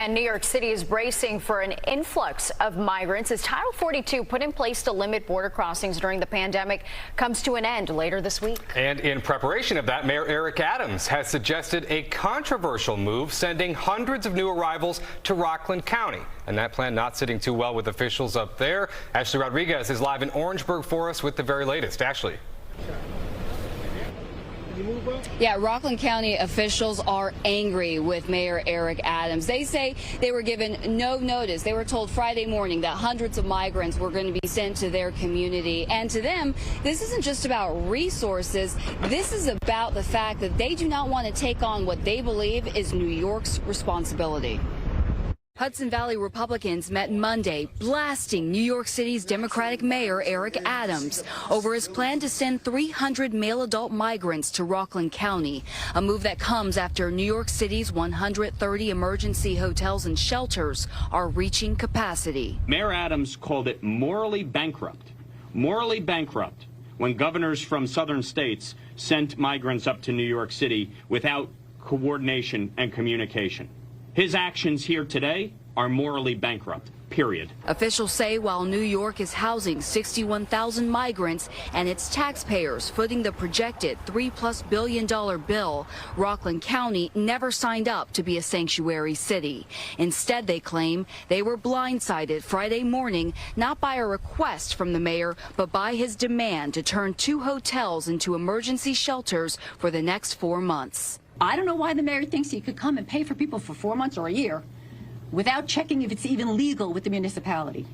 And New York City is bracing for an influx of migrants as Title 42 put in place to limit border crossings during the pandemic comes to an end later this week. And in preparation of that, Mayor Eric Adams has suggested a controversial move, sending hundreds of new arrivals to Rockland County. And that plan not sitting too well with officials up there. Ashlie Rodriguez is live in Orangeburg for us with the very latest. Ashlie. Yeah, Rockland County officials are angry with Mayor Eric Adams. They say they were given no notice. They were told Friday morning that hundreds of migrants were going to be sent to their community. And to them, this isn't just about resources. This is about the fact that they do not want to take on what they believe is New York's responsibility. Hudson Valley Republicans met Monday, blasting New York City's Democratic Mayor Eric Adams over his plan to send 300 male adult migrants to Rockland County, a move that comes after New York City's 130 emergency hotels and shelters are reaching capacity. Mayor Adams called it morally bankrupt when governors from southern states sent migrants up to New York City without coordination and communication. His actions here today are morally bankrupt, period. Officials say while New York is housing 61,000 migrants and its taxpayers footing the projected $3+ billion bill, Rockland County never signed up to be a sanctuary city. Instead, they claim they were blindsided Friday morning, not by a request from the mayor, but by his demand to turn 2 hotels into emergency shelters for the next 4 months. I don't know why the mayor thinks he could come and pay for people for 4 months or a year without checking if it's even legal with the municipality.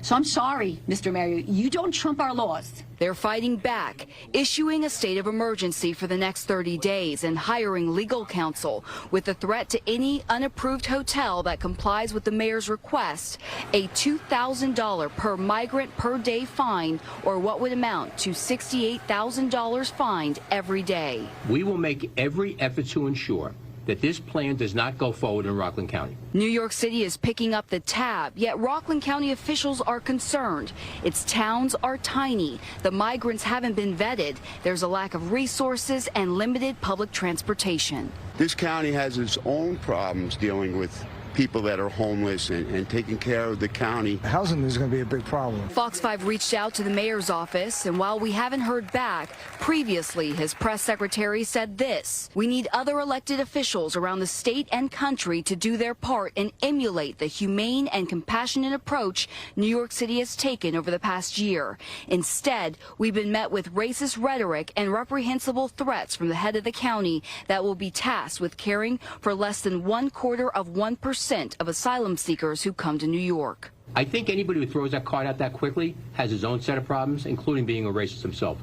So I'm sorry, Mr. Mayor, you don't trump our laws. They're fighting back, issuing a state of emergency for the next 30 days and hiring legal counsel with a threat to any unapproved hotel that complies with the mayor's request, a $2,000 per migrant per day fine, or what would amount to $68,000 fined every day. We will make every effort to ensure that this plan does not go forward in Rockland County. New York City is picking up the tab, yet Rockland County officials are concerned. Its towns are tiny. The migrants haven't been vetted. There's a lack of resources and limited public transportation. This county has its own problems dealing with people that are homeless and taking care of the county. Housing is going to be a big problem. Fox 5 reached out to the mayor's office, and while we haven't heard back, previously his press secretary said this: we need other elected officials around the state and country to do their part and emulate the humane and compassionate approach New York City has taken over the past year. Instead, we've been met with racist rhetoric and reprehensible threats from the head of the county that will be tasked with caring for less than 1/4% of asylum seekers who come to New York. I think anybody who throws that card out that quickly has his own set of problems, including being a racist himself.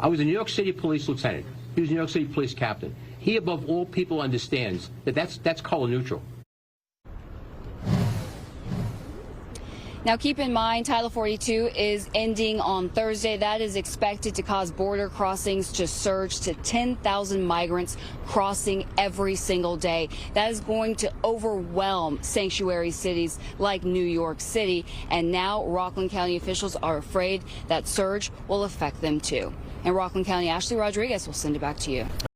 I was a New York City police lieutenant. He was a New York City police captain. He, above all people, understands that that's color neutral. Now, keep in mind, Title 42 is ending on Thursday. That is expected to cause border crossings to surge to 10,000 migrants crossing every single day. That is going to overwhelm sanctuary cities like New York City. And now Rockland County officials are afraid that surge will affect them too. In Rockland County, Ashlie Rodriguez will send it back to you.